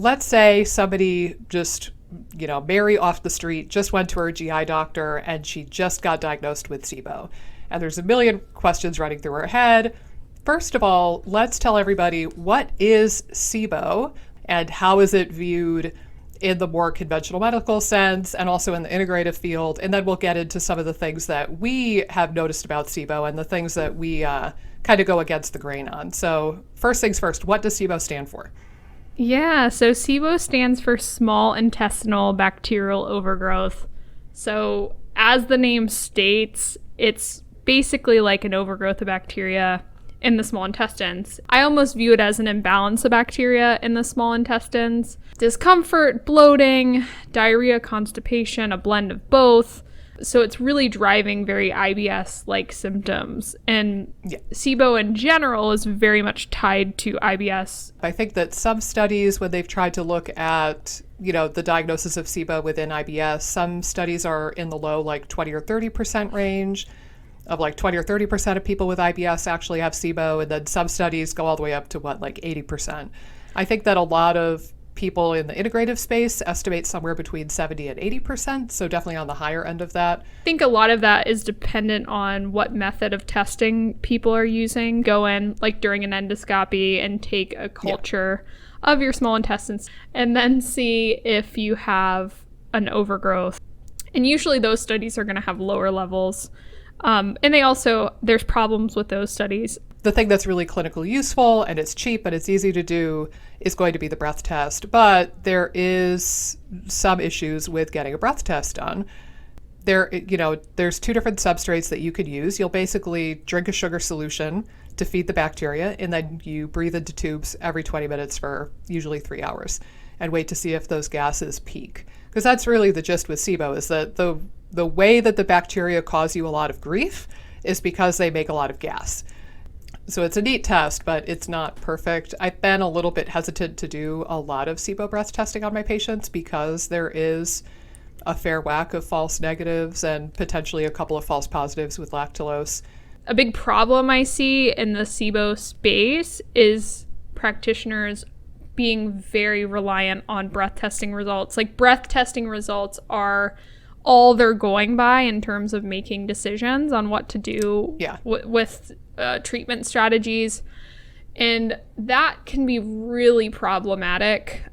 let's say somebody just, Mary off the street just went to her GI doctor and she just got diagnosed with SIBO. And there's a million questions running through her head. First of all, let's tell everybody, what is SIBO and how is it viewed in the more conventional medical sense and also in the integrative field? And then we'll get into some of the things that we have noticed about SIBO and the things that we kind of go against the grain on. So first things first, what does SIBO stand for? Yeah, so SIBO stands for small intestinal bacterial overgrowth. So as the name states, it's basically like an overgrowth of bacteria in the small intestines. I almost view it as an imbalance of bacteria in the small intestines. Discomfort, bloating, diarrhea, constipation, a blend of both. So it's really driving very IBS-like symptoms. And SIBO in general is very much tied to IBS. I think that some studies, when they've tried to look at, the diagnosis of SIBO within IBS, some studies are in the low, 20 or 30% range. Of 20 or 30% of people with IBS actually have SIBO, and then some studies go all the way up to 80%. I think that a lot of people in the integrative space estimate somewhere between 70 and 80%, so definitely on the higher end of that. I think a lot of that is dependent on what method of testing people are using. Go in during an endoscopy and take a culture of your small intestines and then see if you have an overgrowth. And usually those studies are going to have lower levels. And there's problems with those studies. The thing that's really clinically useful and it's cheap and it's easy to do is going to be the breath test. But there is some issues with getting a breath test done. There's two different substrates that you could use. You'll basically drink a sugar solution to feed the bacteria, and then you breathe into tubes every 20 minutes for usually 3 hours and wait to see if those gases peak. Because that's really the gist with SIBO, is that the way that the bacteria cause you a lot of grief is because they make a lot of gas. So it's a neat test, but it's not perfect. I've been a little bit hesitant to do a lot of SIBO breath testing on my patients because there is a fair whack of false negatives and potentially a couple of false positives with lactulose. A big problem I see in the SIBO space is practitioners being very reliant on breath testing results. Breath testing results are all they're going by in terms of making decisions on what to do with treatment strategies. And that can be really problematic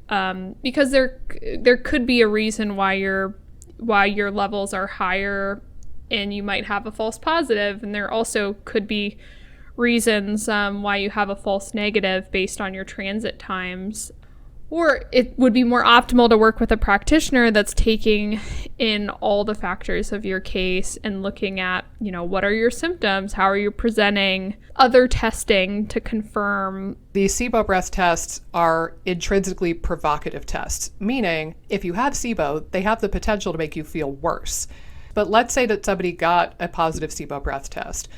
because there could be a reason why your levels are higher and you might have a false positive. And there also could be reasons why you have a false negative based on your transit times. Or it would be more optimal to work with a practitioner that's taking in all the factors of your case and looking at, what are your symptoms? How are you presenting? Other testing to confirm. The SIBO breath tests are intrinsically provocative tests, meaning if you have SIBO, they have the potential to make you feel worse. But let's say that somebody got a positive SIBO breath test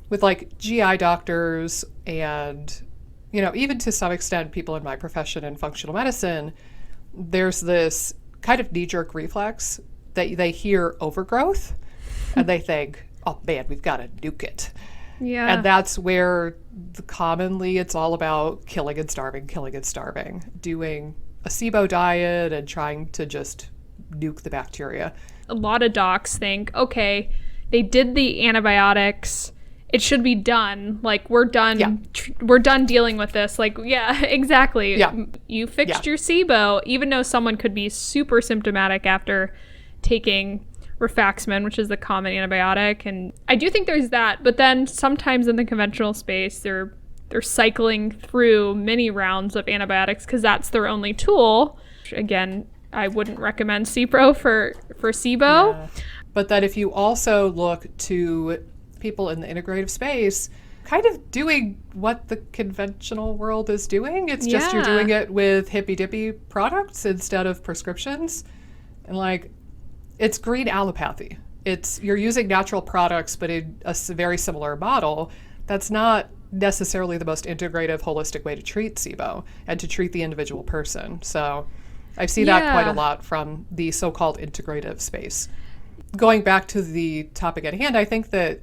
with GI doctors and even to some extent, people in my profession in functional medicine, there's this kind of knee-jerk reflex that they hear overgrowth and they think, oh man, we've got to nuke it. Yeah. And that's where commonly it's all about killing and starving, doing a SIBO diet and trying to just nuke the bacteria. A lot of docs think, okay, they did the antibiotics, it should be done. We're done. Yeah. We're done dealing with this. Exactly. Yeah. You fixed your SIBO, even though someone could be super symptomatic after taking rifaximin, which is the common antibiotic. And I do think there's that. But then sometimes in the conventional space, they're cycling through many rounds of antibiotics because that's their only tool. Again, I wouldn't recommend Cipro for SIBO. Yeah. But that if you also look to people in the integrative space kind of doing what the conventional world is doing. It's just you're doing it with hippy-dippy products instead of prescriptions. And it's green allopathy. You're using natural products, but in a very similar model. That's not necessarily the most integrative, holistic way to treat SIBO and to treat the individual person. So I see that quite a lot from the so-called integrative space. Going back to the topic at hand, I think that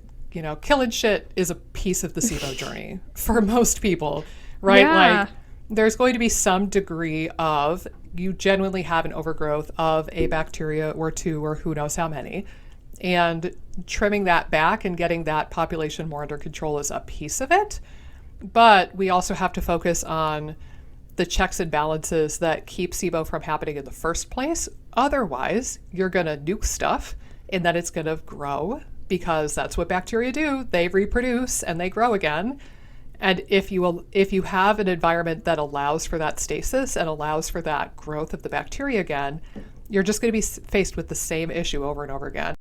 killing shit is a piece of the SIBO journey for most people, right? Yeah. there's going to be some degree of you genuinely have an overgrowth of a bacteria or two or who knows how many. And trimming that back and getting that population more under control is a piece of it. But we also have to focus on the checks and balances that keep SIBO from happening in the first place. Otherwise, you're going to nuke stuff and then it's going to grow, because that's what bacteria do. They reproduce and they grow again. And if you have an environment that allows for that stasis and allows for that growth of the bacteria again, you're just going to be faced with the same issue over and over again.